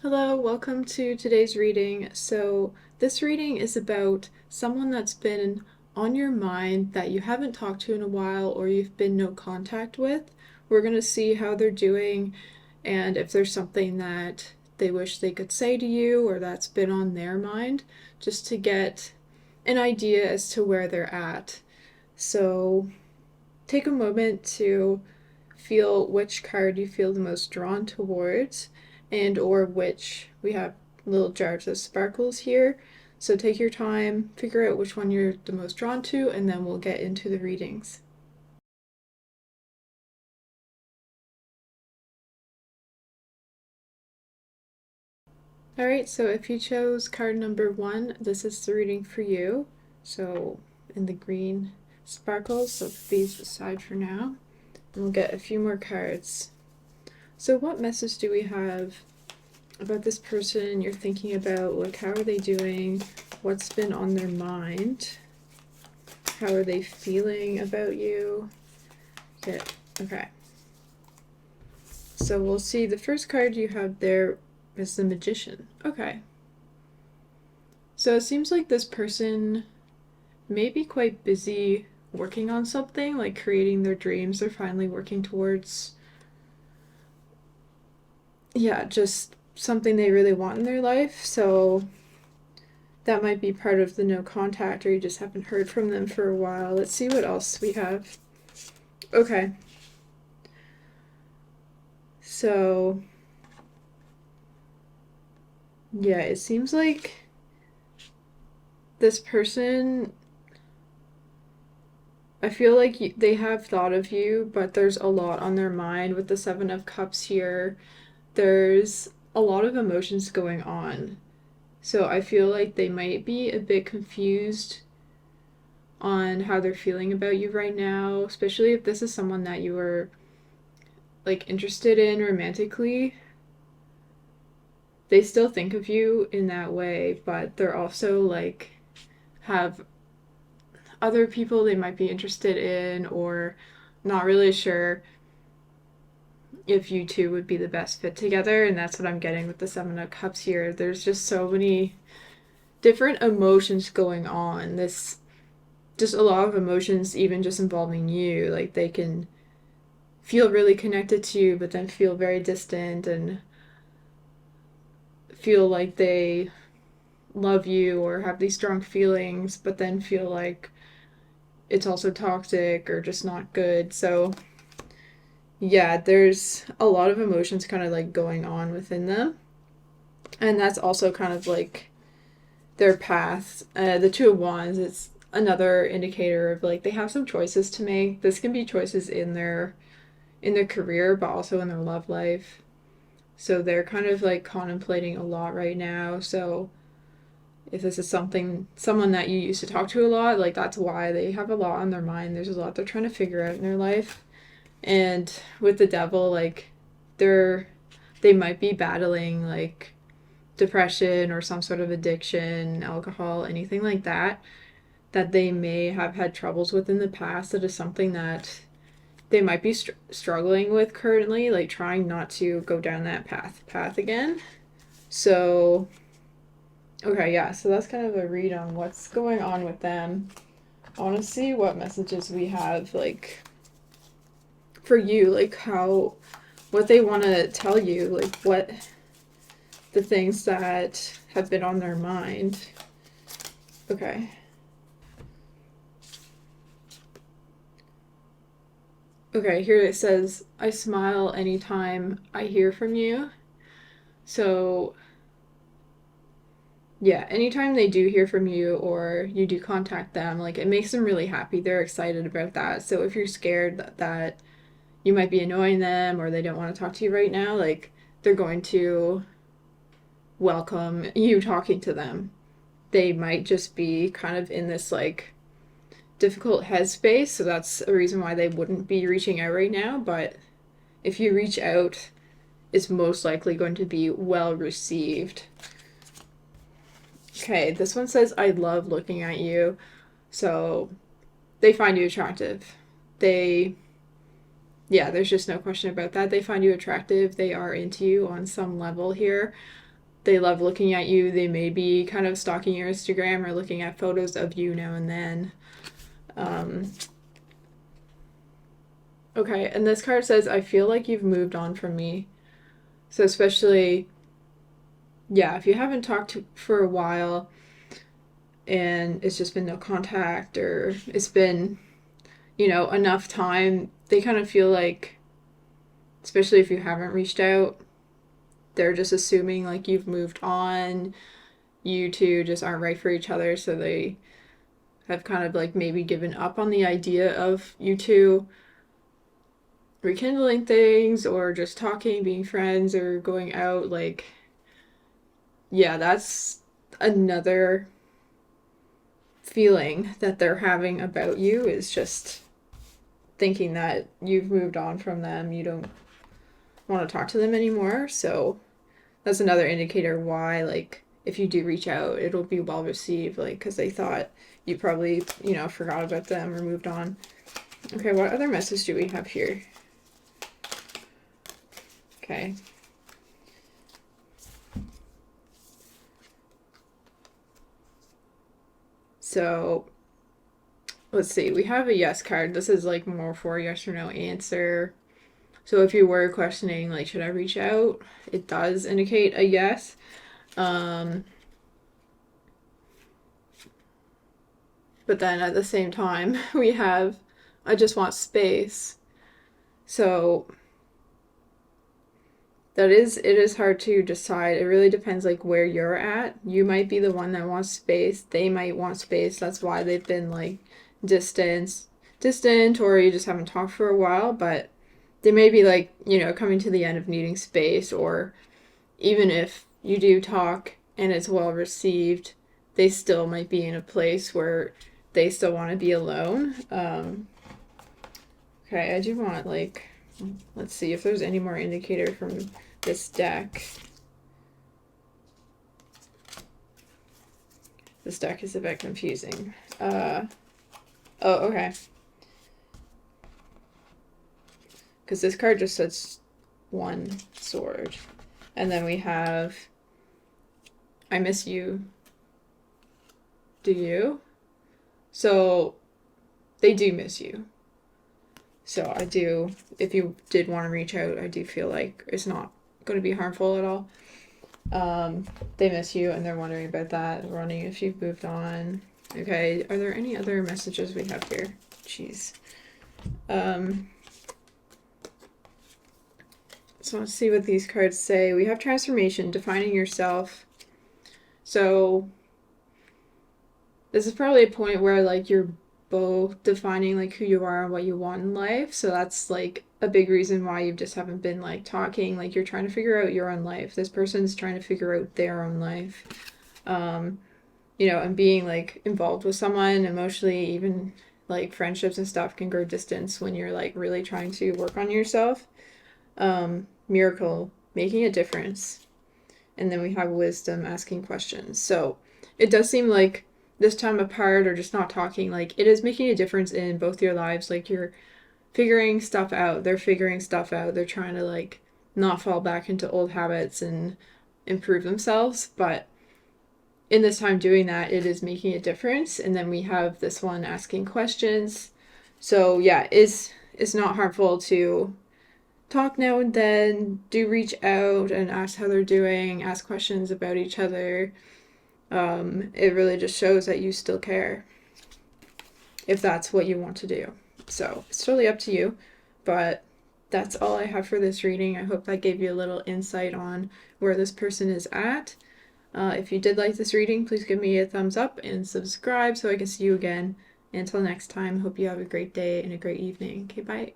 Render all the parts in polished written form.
Hello, welcome to today's reading. So, this reading is about someone that's been on your mind that you haven't talked to in a while or you've been no contact with. We're going to see how they're doing and if there's something that they wish they could say to you or that's been on their mind, just to get an idea as to where they're at. So, take a moment to feel which card you feel the most drawn towards and or which we have little jars of sparkles here. So take your time, figure out which one you're the most drawn to, and then we'll get into the readings. Alright, so if you chose card number 1, this is the reading for you. So in the green sparkles, so put these aside for now. And we'll get a few more cards. So what message do we have about this person you're thinking about? Like, how are they doing? What's been on their mind? How are they feeling about you? Okay. So we'll see. The first card you have there is the Magician. Okay. So it seems like this person may be quite busy working on something, like creating their dreams. They're finally working towards, just something they really want in their life. So that might be part of the no contact, or you just haven't heard from them for a while. Let's see what else we have. Okay. So, yeah, it seems like this person, I feel like they have thought of you, but there's a lot on their mind with the Seven of Cups here. There's a lot of emotions going on. So I feel like they might be a bit confused on how they're feeling about you right now, especially if this is someone that you were like interested in romantically. They still think of you in that way, but they're also like have other people they might be interested in, or not really sure if you two would be the best fit together. And that's what I'm getting with the Seven of Cups here. There's just so many different emotions going on. This just a lot of emotions, even just involving you. Like, they can feel really connected to you, but then feel very distant and feel like they love you or have these strong feelings, but then feel like it's also toxic or just not good. So, yeah, there's a lot of emotions kind of like going on within them. And that's also kind of like their path. The Two of Wands, it's another indicator of like they have some choices to make. This can be choices in their career, but also in their love life. So they're kind of like contemplating a lot right now. So if this is someone that you used to talk to a lot, like that's why they have a lot on their mind. There's a lot they're trying to figure out in their life. And with the devil, like they're they might be battling like depression or some sort of addiction, alcohol, anything like that, that they may have had troubles with in the past. That is something that they might be struggling with currently, like trying not to go down that path again. So, okay, yeah, so that's kind of a read on what's going on with them. I want to see what messages we have, like, for you, like, what they want to tell you, like, what the things that have been on their mind. Okay. Okay, here it says, I smile anytime I hear from you. So, yeah, anytime they do hear from you or you do contact them, like it makes them really happy. They're excited about that. So if you're scared that you might be annoying them or they don't want to talk to you right now, like they're going to welcome you talking to them. They might just be kind of in this like difficult headspace, so that's a reason why they wouldn't be reaching out right now. But if you reach out, it's most likely going to be well received. Okay, this one says, I love looking at you. So they find you attractive. They, yeah, there's just no question about that. They find you attractive. They are into you on some level here. they love looking at you. They may be kind of stalking your Instagram or looking at photos of you now and then. Okay, and this card says, I feel like you've moved on from me. So especially, yeah, if you haven't talked for a while and it's just been no contact, or it's been, enough time, they kind of feel like, especially if you haven't reached out, they're just assuming like you've moved on. You two just aren't right for each other, so they have kind of like maybe given up on the idea of you two rekindling things or just talking, being friends, or going out. Like, yeah, that's another feeling that they're having about you, is just thinking that you've moved on from them. You don't want to talk to them anymore. So that's another indicator why, like, if you do reach out, it'll be well received, like, because they thought you probably, forgot about them or moved on. Okay, what other message do we have here? Okay. So, let's see. We have a yes card. This is like more for yes or no answer. So if you were questioning, like, should I reach out? It does indicate a yes. But then at the same time, we have, I just want space. So it is hard to decide. It really depends like where you're at. You might be the one that wants space. They might want space. That's why they've been like distant, or you just haven't talked for a while, but they may be like, coming to the end of needing space, or even if you do talk and it's well received, they still might be in a place where they still want to be alone. Okay, I do want, like, let's see if there's any more indicator from this deck. This deck is a bit confusing. Oh, okay. Because this card just says one sword. And then we have, I miss you. Do you? So they do miss you. So I do, if you did want to reach out, I do feel like it's not going to be harmful at all. They miss you and they're wondering about that. They're wondering if you've moved on. Okay, are there any other messages we have here? Jeez. So let's see what these cards say. We have transformation, defining yourself. So this is probably a point where like you're both defining like who you are and what you want in life. So that's like a big reason why you just haven't been like talking. Like you're trying to figure out your own life. This person's trying to figure out their own life. And being like involved with someone emotionally, even like friendships and stuff can grow distance when you're like really trying to work on yourself. Miracle, making a difference. And then we have wisdom, asking questions. So it does seem like this time apart or just not talking, like it is making a difference in both your lives. Like you're figuring stuff out. They're figuring stuff out. They're trying to like not fall back into old habits and improve themselves. But in this time doing that, it is making a difference. And then we have this one asking questions. So yeah, it's not harmful to talk now and then, do reach out and ask how they're doing, ask questions about each other. It really just shows that you still care if that's what you want to do. So it's totally up to you, but that's all I have for this reading. I hope that gave you a little insight on where this person is at. If you did like this reading, please give me a thumbs up and subscribe so I can see you again. Until next time, hope you have a great day and a great evening. Okay, bye.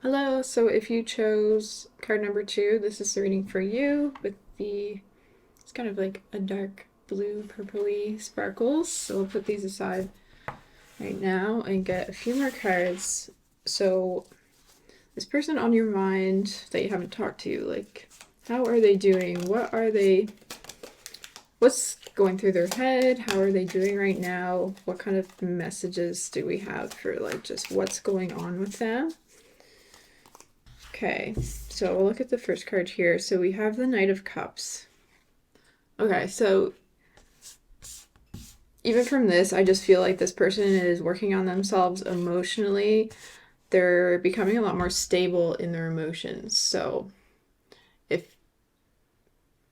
Hello, so if you chose card number 2, this is the reading for you with it's kind of like a dark blue, purpley sparkles. So we'll put these aside right now and get a few more cards. So this person on your mind that you haven't talked to, like, how are they doing? What's going through their head? How are they doing right now? What kind of messages do we have for like just what's going on with them? Okay, so we'll look at the first card here. So we have the Knight of Cups. Okay, so even from this, I just feel like this person is working on themselves emotionally. They're becoming a lot more stable in their emotions. So if,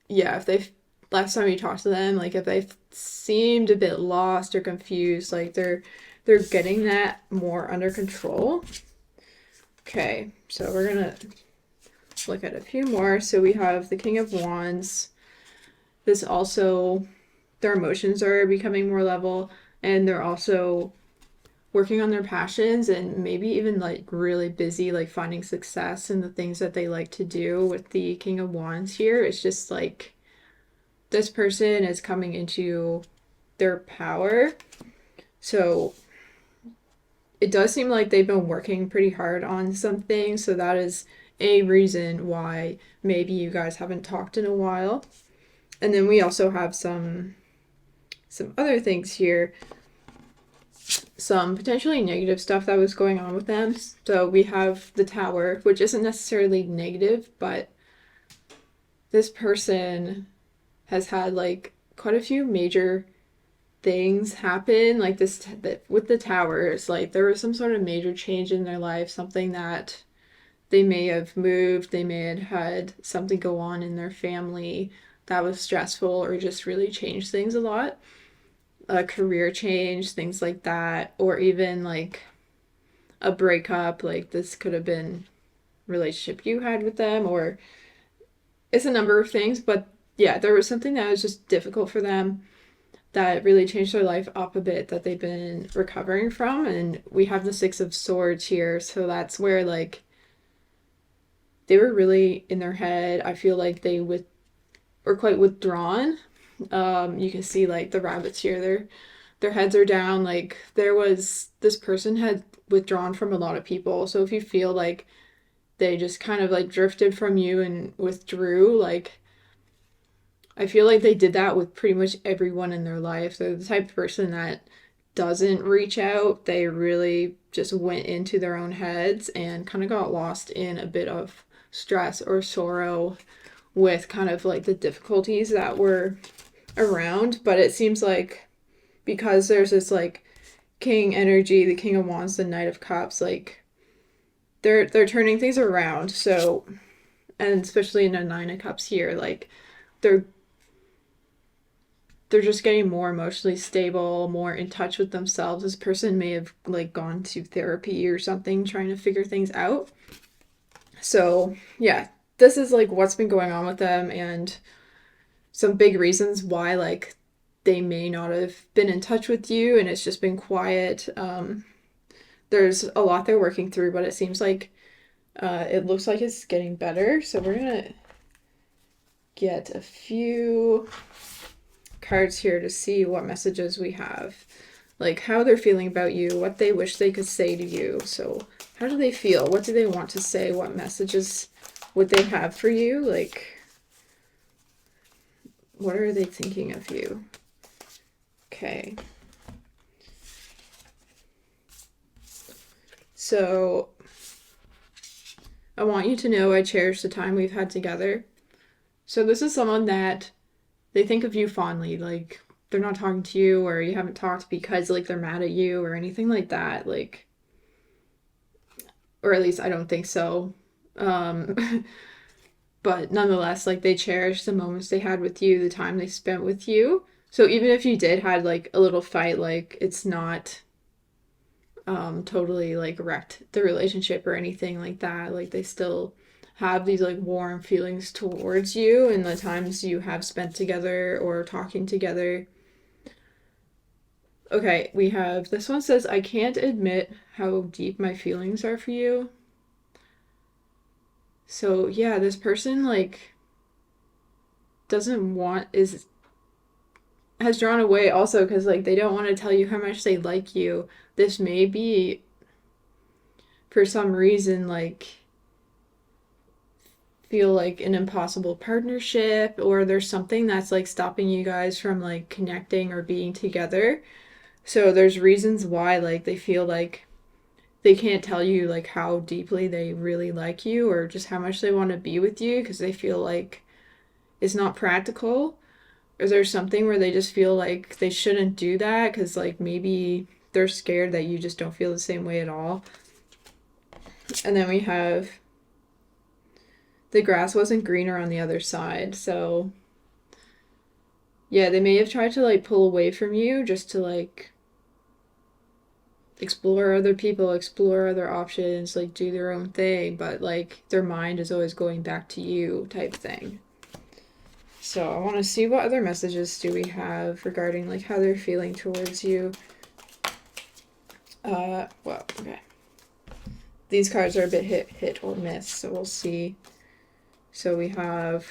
yeah, if they last time you talked to them, like if they seemed a bit lost or confused, like they're getting that more under control. Okay, so we're gonna look at a few more. So we have the King of Wands. This also, their emotions are becoming more level, and they're also working on their passions and maybe even like really busy, like finding success in the things that they like to do. With the King of Wands here, it's just like this person is coming into their power. So it does seem like they've been working pretty hard on something. So that is a reason why maybe you guys haven't talked in a while. And then we also have some other things here. Some potentially negative stuff that was going on with them. So we have the Tower, which isn't necessarily negative, but this person has had like quite a few major things happen, like this with the Towers. Like there was some sort of major change in their life, something that they may have moved, they may have had something go on in their family that was stressful or just really changed things a lot. A career change, things like that, or even like a breakup. Like this could have been a relationship you had with them, or it's a number of things. But yeah, there was something that was just difficult for them that really changed their life up a bit that they've been recovering from. And we have the Six of Swords here, so that's where like they were really in their head. I feel like they were quite withdrawn. You can see like the rabbits here, their heads are down. Like this person had withdrawn from a lot of people. So if you feel like they just kind of like drifted from you and withdrew, like I feel like they did that with pretty much everyone in their life. They're the type of person that doesn't reach out. They really just went into their own heads and kind of got lost in a bit of stress or sorrow with kind of like the difficulties that were around. But it seems like because there's this like king energy, the King of Wands, the Knight of Cups, like they're turning things around. So, and especially in a Nine of Cups here, like they're they're just getting more emotionally stable, more in touch with themselves. This person may have like gone to therapy or something trying to figure things out. So, yeah, this is like what's been going on with them and some big reasons why like they may not have been in touch with you and it's just been quiet. There's a lot they're working through, but it seems like it looks like it's getting better. So we're gonna get a few cards here to see what messages we have, like how they're feeling about you, what they wish they could say to you. So how do they feel? What do they want to say? What messages would they have for you? Like, what are they thinking of you? Okay. So I want you to know I cherish the time we've had together. So this is someone that they think of you fondly. Like they're not talking to you or you haven't talked because like they're mad at you or anything like that. Like, or at least I don't think so. But nonetheless, like they cherish the moments they had with you, the time they spent with you. So even if you did had like a little fight, like it's not totally like wrecked the relationship or anything like that. Like they still have these like warm feelings towards you and the times you have spent together or talking together. Okay, we have this one says, I can't admit how deep my feelings are for you. So yeah, this person like doesn't want is has drawn away also because like they don't want to tell you how much they like you. This may be for some reason like feel like an impossible partnership or there's something that's like stopping you guys from like connecting or being together. So there's reasons why like they feel like they can't tell you like how deeply they really like you or just how much they want to be with you because they feel like it's not practical. Or there's something where they just feel like they shouldn't do that because like maybe they're scared that you just don't feel the same way at all. And then we have the grass wasn't greener on the other side. So yeah, they may have tried to like pull away from you just to like explore other people, explore other options, like do their own thing, but like their mind is always going back to you type thing. So I want to see what other messages do we have regarding like how they're feeling towards you. Well, okay. These cards are a bit hit or miss, so we'll see. So we have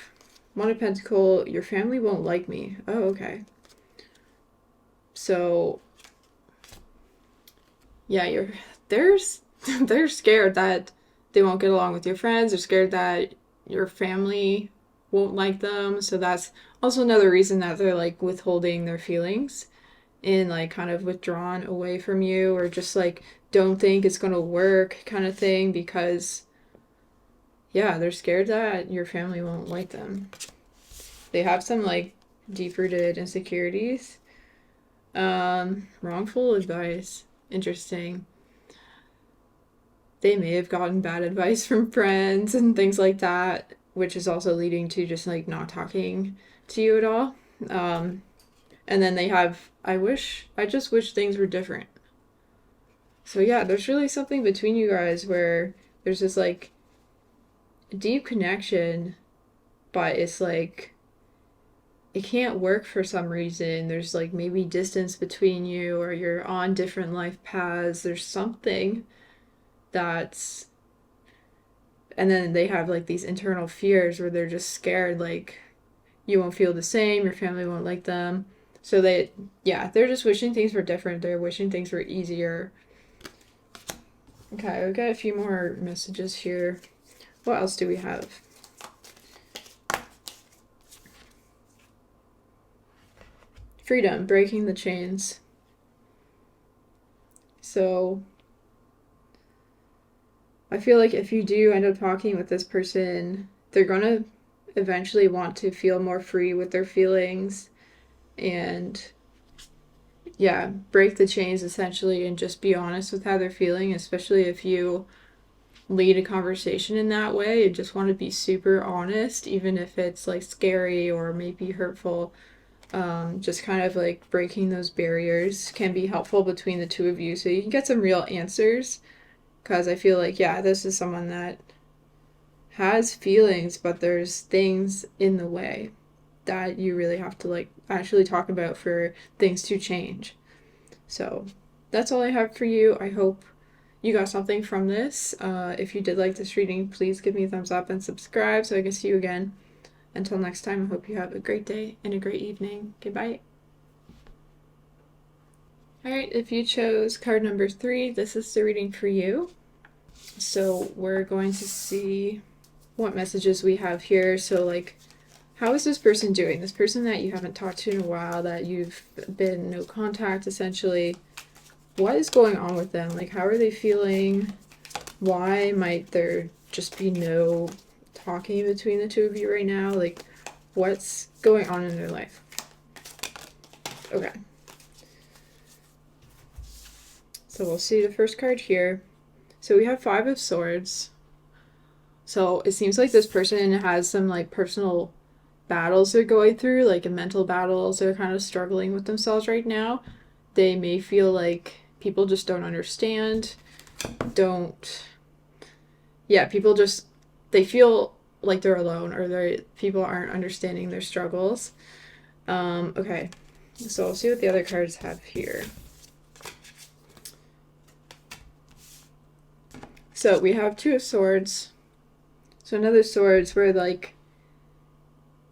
One of Pentacle, your family won't like me. Oh, okay. So yeah, they're scared that they won't get along with your friends. They're scared that your family won't like them. So that's also another reason that they're like withholding their feelings and like kind of withdrawn away from you or just like don't think it's going to work kind of thing because yeah, they're scared that your family won't like them. They have some like deep rooted insecurities. Wrongful advice. Interesting. They may have gotten bad advice from friends and things like that, which is also leading to just like not talking to you at all. Um, and then they have, I just wish things were different. So yeah, there's really something between you guys where there's this like deep connection, but it's like it can't work for some reason. There's like maybe distance between you or you're on different life paths. There's something that's and then they have like these internal fears where they're just scared like you won't feel the same, your family won't like them. So they yeah, they're just wishing things were different. They're wishing things were easier. Okay, we've got a few more messages here. What else do we have? Freedom, breaking the chains. So I feel like if you do end up talking with this person, they're gonna eventually want to feel more free with their feelings and yeah, break the chains essentially and just be honest with how they're feeling, especially if you lead a conversation in that way. You just want to be super honest, even if it's like scary or maybe hurtful. Just kind of like breaking those barriers can be helpful between the two of you so you can get some real answers. Because I feel like, yeah, this is someone that has feelings, but there's things in the way that you really have to like actually talk about for things to change. So that's all I have for you. I hope you got something from this. If you did like this reading, please give me a thumbs up and subscribe so I can see you again. Until next time, I hope you have a great day and a great evening. Goodbye. Alright, if you chose card number 3, this is the reading for you. So we're going to see what messages we have here. So like, how is this person doing? This person that you haven't talked to in a while, that you've been no contact essentially. What is going on with them? Like, how are they feeling? Why might there just be no talking between the two of you right now? Like, what's going on in their life? Okay. So we'll see the first card here. So we have 5 of Swords. So it seems like this person has some like personal battles they're going through, like a mental battles. They're kind of struggling with themselves right now. They may feel like people just don't understand. People just, they feel like they're alone or people aren't understanding their struggles. Okay. So I'll see what the other cards have here. So we have 2 of Swords. So another Swords where like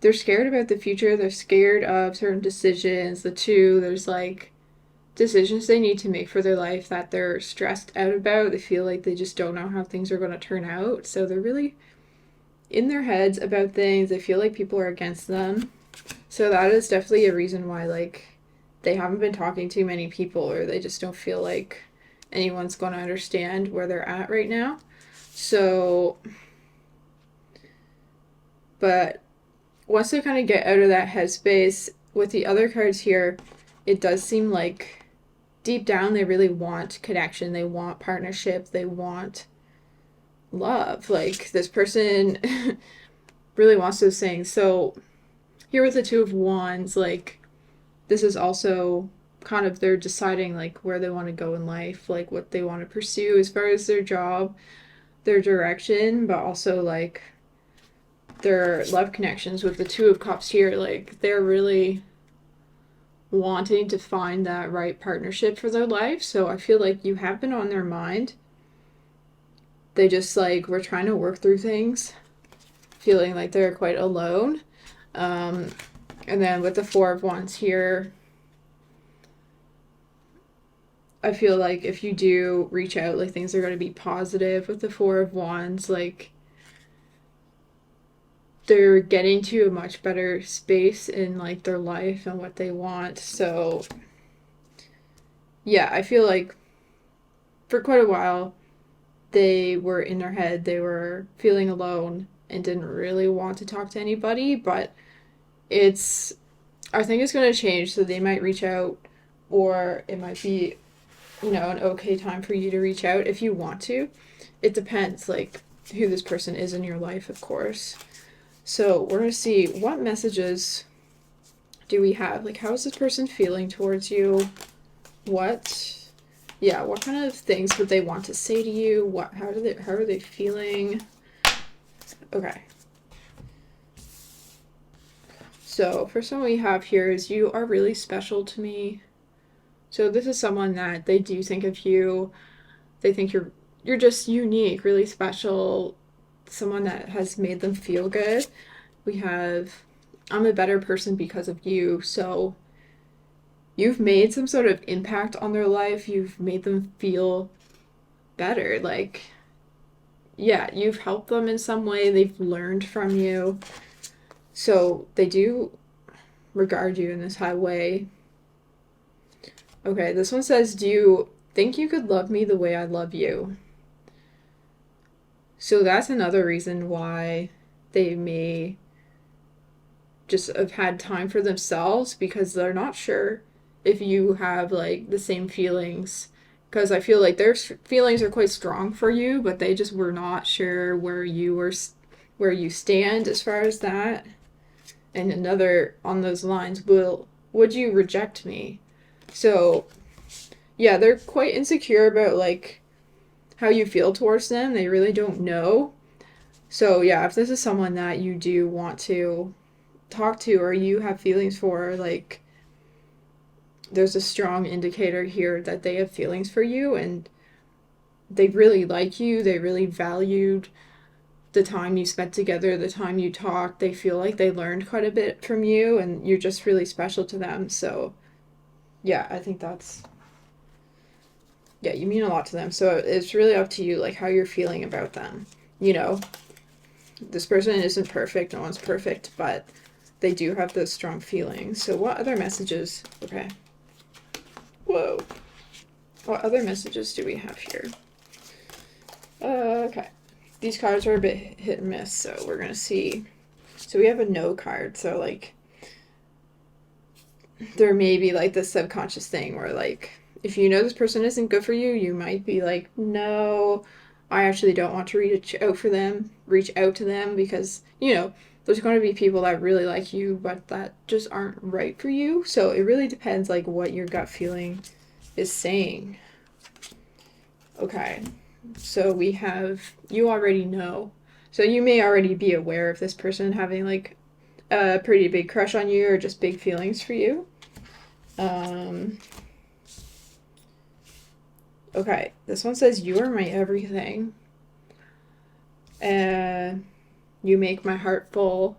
they're scared about the future. They're scared of certain decisions. The 2, there's like decisions they need to make for their life that they're stressed out about. They feel like they just don't know how things are going to turn out. So they're really in their heads about things. They feel like people are against them. So that is definitely a reason why like they haven't been talking to many people or they just don't feel like anyone's going to understand where they're at right now. So, but once they kind of get out of that headspace, with the other cards here, it does seem like deep down they really want connection, they want partnership, they want love. Like this person really wants those things. So here with the Two of Wands, like this is also kind of they're deciding like where they want to go in life, like what they want to pursue as far as their job, their direction, but also like their love connections with the Two of Cups here. Like they're really wanting to find that right partnership for their life. So I feel like you have been on their mind. They just like were trying to work through things, feeling like they're quite alone. Um, and then with the Four of Wands here, I feel like if you do reach out, like things are going to be positive with the Four of Wands. Like they're getting to a much better space in like their life and what they want. So yeah, I feel like for quite a while they were in their head, they were feeling alone and didn't really want to talk to anybody, but it's I think it's going to change, so they might reach out, or it might be, an okay time for you to reach out if you want to. It depends, like, who this person is in your life, of course. So we're going to see what messages do we have. Like, how is this person feeling towards you? What kind of things would they want to say to you? How are they feeling? Okay. So first one we have here is you are really special to me. So this is someone that they do think of you. They think you're just unique, really special, someone that has made them feel good. We have I'm a better person because of you. So you've made some sort of impact on their life. You've made them feel better. Like, yeah, you've helped them in some way. They've learned from you. So they do regard you in this high way. Okay, this one says, do you think you could love me the way I love you? So that's another reason why they may just have had time for themselves, because they're not sure if you have like the same feelings, because I feel like their feelings are quite strong for you, but they just were not sure where you stand as far as that. And another on those lines, would you reject me? So yeah, they're quite insecure about like how you feel towards them. They really don't know. So yeah, if this is someone that you do want to talk to or you have feelings for, like there's a strong indicator here that they have feelings for you and they really like you. They really valued the time you spent together, the time you talked. They feel like they learned quite a bit from you and you're just really special to them. So yeah, I think you mean a lot to them. So it's really up to you, like how you're feeling about them. This person isn't perfect, no one's perfect, but they do have those strong feelings. So what other messages? Okay. Whoa. What other messages do we have here? Okay. These cards are a bit hit and miss, so we're going to see. So we have a no card, so like there may be like this subconscious thing where like if you know this person isn't good for you, you might be like, no, I actually don't want to reach out to them because, there's going to be people that really like you, but that just aren't right for you. So it really depends like what your gut feeling is saying. Okay. So we have, you already know. So you may already be aware of this person having like a pretty big crush on you or just big feelings for you. Okay, this one says, you are my everything. You make my heart full.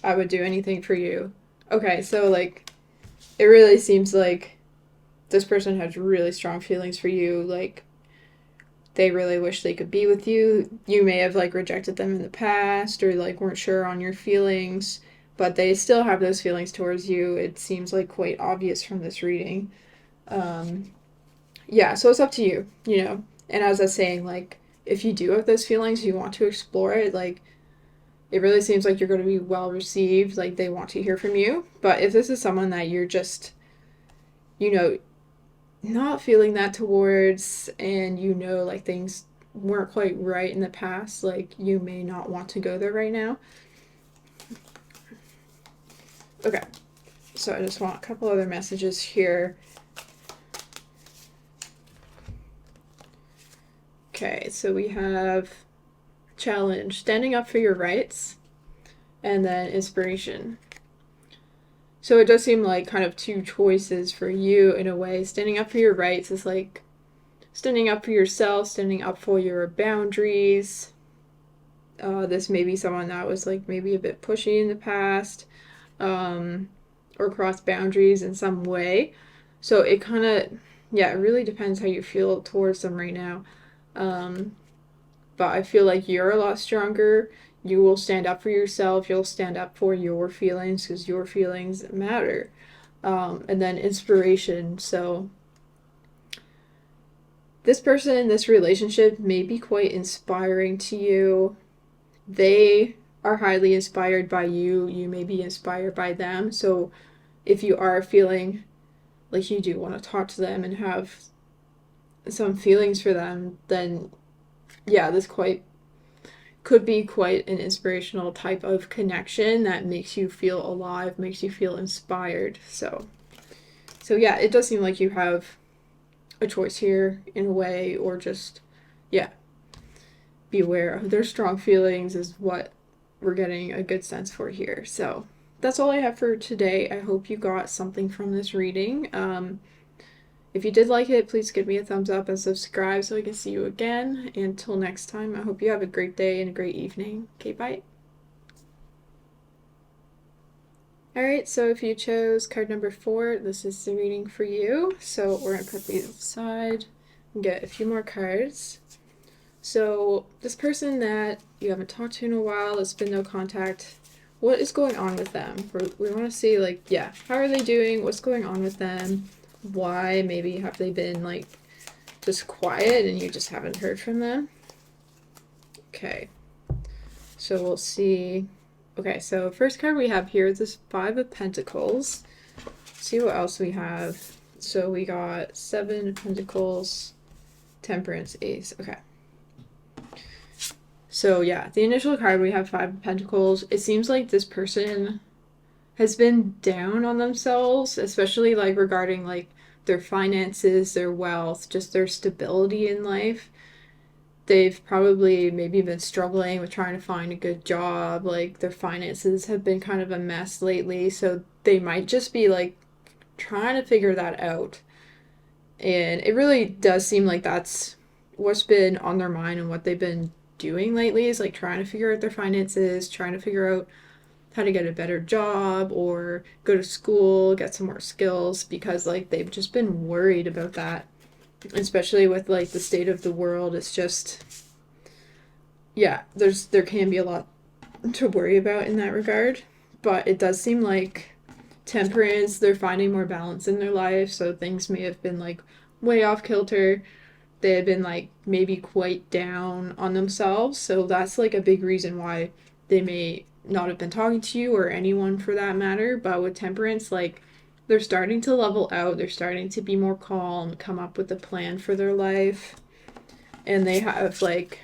I would do anything for you. Okay, so like, it really seems like this person has really strong feelings for you. Like, they really wish they could be with you. You may have like rejected them in the past or like weren't sure on your feelings, but they still have those feelings towards you. It seems like quite obvious from this reading. Um, yeah, so it's up to you, you know. And as I was saying, like, if you do have those feelings, you want to explore it, like, it really seems like you're going to be well received, like, they want to hear from you. But if this is someone that you're just, you know, not feeling that towards, and you know, like, things weren't quite right in the past, like, you may not want to go there right now. Okay, so I just want a couple other messages here. Okay, so we have challenge, standing up for your rights, and then inspiration. So it does seem like kind of two choices for you in a way. Standing up for your rights is like standing up for yourself, standing up for your boundaries. This may be someone that was like maybe a bit pushy in the past, um, or crossed boundaries in some way. So it kind of, yeah, it really depends how you feel towards them right now. Um, but I feel like you're a lot stronger. You will stand up for yourself. You'll stand up for your feelings because your feelings matter. And then inspiration. So this person, this relationship may be quite inspiring to you. They are highly inspired by you. You may be inspired by them. So if you are feeling like you do want to talk to them and have some feelings for them, then yeah, this quite could be quite an inspirational type of connection that makes you feel alive, makes you feel inspired. So yeah, it does seem like you have a choice here in a way, or just, yeah, be aware of their strong feelings is what we're getting a good sense for here. So that's all I have for today. I hope you got something from this reading. If you did like it, please give me a thumbs up and subscribe so I can see you again. Until next time, I hope you have a great day and a great evening. Okay, bye. Alright, so if you chose card number 4, this is the reading for you. So we're going to put these aside and get a few more cards. So this person that you haven't talked to in a while, there's been no contact, what is going on with them? We want to see, like, yeah, how are they doing? What's going on with them? Why? Maybe have they been, like, just quiet and you just haven't heard from them? Okay. So we'll see. Okay, so first card we have here is this 5 of Pentacles. Let's see what else we have. So we got 7 of Pentacles, Temperance, Ace. Okay. So yeah, the initial card we have 5 of Pentacles. It seems like this person has been down on themselves, especially like regarding like their finances, their wealth, just their stability in life. They've probably maybe been struggling with trying to find a good job. Like their finances have been kind of a mess lately, so they might just be like trying to figure that out. And it really does seem like that's what's been on their mind and what they've been doing lately is like trying to figure out their finances, trying to figure out how to get a better job or go to school, get some more skills, because like they've just been worried about that. Especially with like the state of the world, it's just, yeah, there can be a lot to worry about in that regard. But it does seem like Temperance, they're finding more balance in their life, so things may have been like way off kilter. They had been like maybe quite down on themselves, so that's like a big reason why they may not have been talking to you or anyone for that matter. But with Temperance, like they're starting to level out, they're starting to be more calm, come up with a plan for their life, and they have like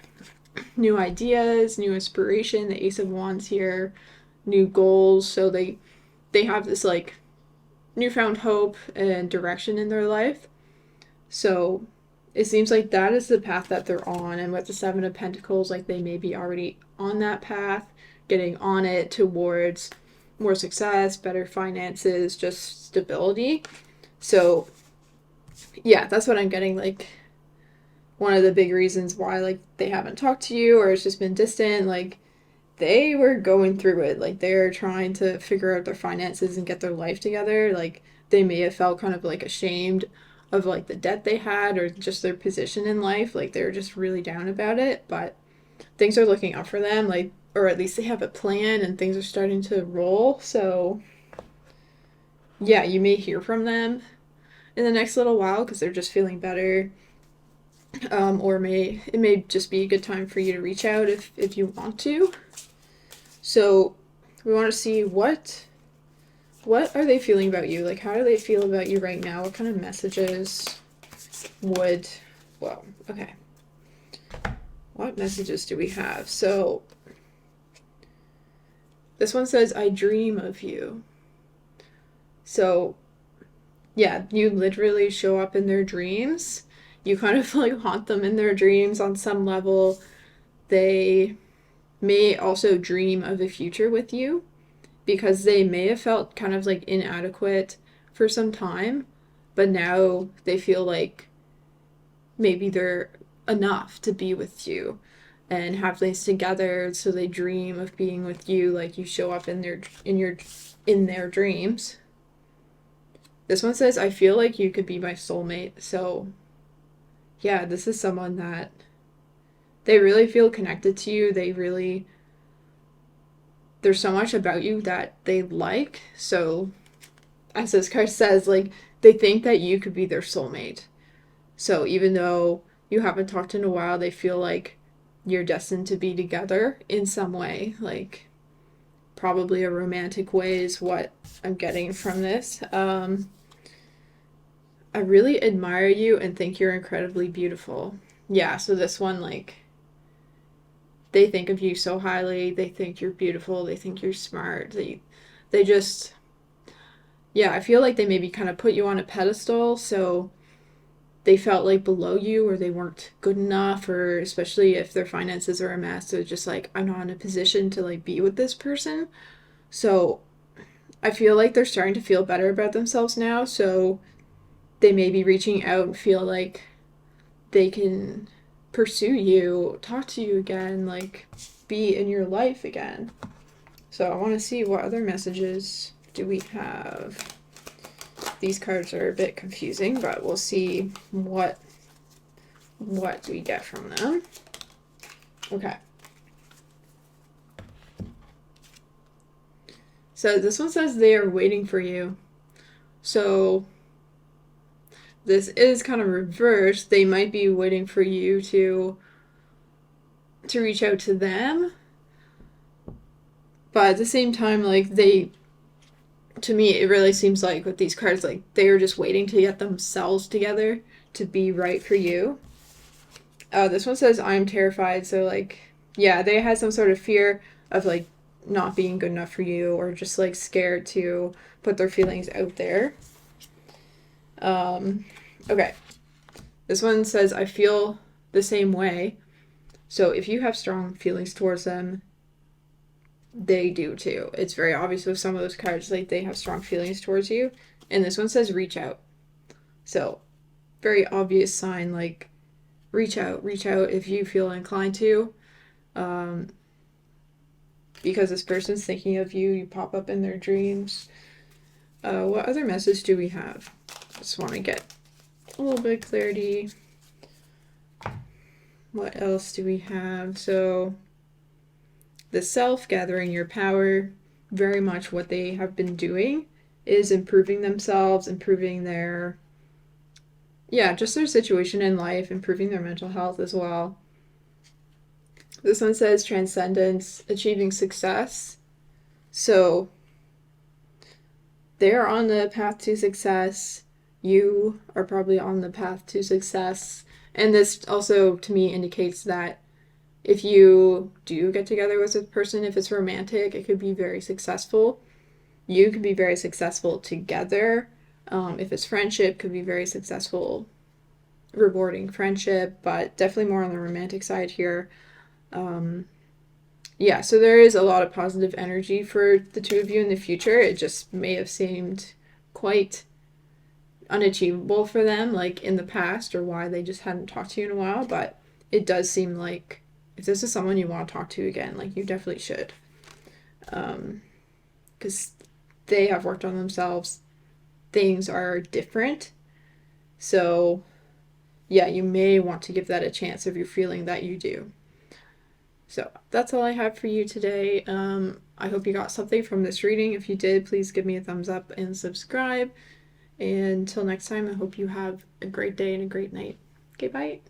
new ideas, new inspiration. The Ace of Wands here, new goals, so they have this like newfound hope and direction in their life. So it seems like that is the path that they're on, and with the 7 of Pentacles, like they may be already on that path, getting on it towards more success, better finances, just stability. So yeah, that's what I'm getting. Like one of the big reasons why like they haven't talked to you or it's just been distant, like they were going through it. Like they're trying to figure out their finances and get their life together. Like they may have felt kind of like ashamed of like the debt they had or just their position in life. Like they're just really down about it, but things are looking up for them, like, or at least they have a plan and things are starting to roll. So yeah, you may hear from them in the next little while because they're just feeling better. Or it may just be a good time for you to reach out if you want to. So we want to see what are they feeling about you? Like, how do they feel about you right now? What kind of messages would, well, okay. What messages do we have? So this one says, I dream of you. So yeah, you literally show up in their dreams. You kind of like haunt them in their dreams on some level. They may also dream of a future with you because they may have felt kind of like inadequate for some time, but now they feel like maybe they're enough to be with you and have things together, so they dream of being with you. Like, you show up in their dreams. This one says, I feel like you could be my soulmate. So yeah, this is someone that they really feel connected to you. There's so much about you that they like. So as this card says, like, they think that you could be their soulmate. So even though you haven't talked in a while, they feel like you're destined to be together in some way. Like, probably a romantic way is what I'm getting from this. I really admire you and think you're incredibly beautiful. Yeah, so this one, like, they think of you so highly. They think you're beautiful. They think you're smart. They just, yeah, I feel like they maybe kind of put you on a pedestal. So they felt like below you, or they weren't good enough, or especially if their finances are a mess, they're just like, I'm not in a position to like be with this person. So I feel like they're starting to feel better about themselves now. So they may be reaching out and feel like they can pursue you, talk to you again, like be in your life again. So I want to see what other messages do we have. These cards are a bit confusing, but we'll see what we get from them. Okay. So this one says they are waiting for you. So this is kind of reversed. They might be waiting for you to reach out to them. But at the same time, like, to me, it really seems like with these cards, like, they are just waiting to get themselves together to be right for you. This one says, I'm terrified. So, like, yeah, they had some sort of fear of, like, not being good enough for you, or just, like, scared to put their feelings out there. Okay. This one says, I feel the same way. So if you have strong feelings towards them, they do too. It's very obvious with some of those cards, like, they have strong feelings towards you. And this one says, reach out. So very obvious sign, like, reach out if you feel inclined to. Because this person's thinking of you, you pop up in their dreams. What other message do we have? Just want to get a little bit of clarity. What else do we have? So the self, gathering your power, very much what they have been doing is improving themselves, improving their, yeah, just their situation in life, improving their mental health as well. This one says transcendence, achieving success. So they're on the path to success. You are probably on the path to success. And this also, to me, indicates that if you do get together with a person, if it's romantic, it could be very successful. You could be very successful together. If it's friendship, could be very successful, rewarding friendship, but definitely more on the romantic side here. Yeah, so there is a lot of positive energy for the two of you in the future. It just may have seemed quite unachievable for them, like, in the past, or why they just hadn't talked to you in a while, but it does seem like if this is someone you want to talk to again, like, you definitely should. Because they have worked on themselves. Things are different. So, yeah, you may want to give that a chance if you're feeling that you do. So that's all I have for you today. I hope you got something from this reading. If you did, please give me a thumbs up and subscribe. And until next time, I hope you have a great day and a great night. Okay, bye.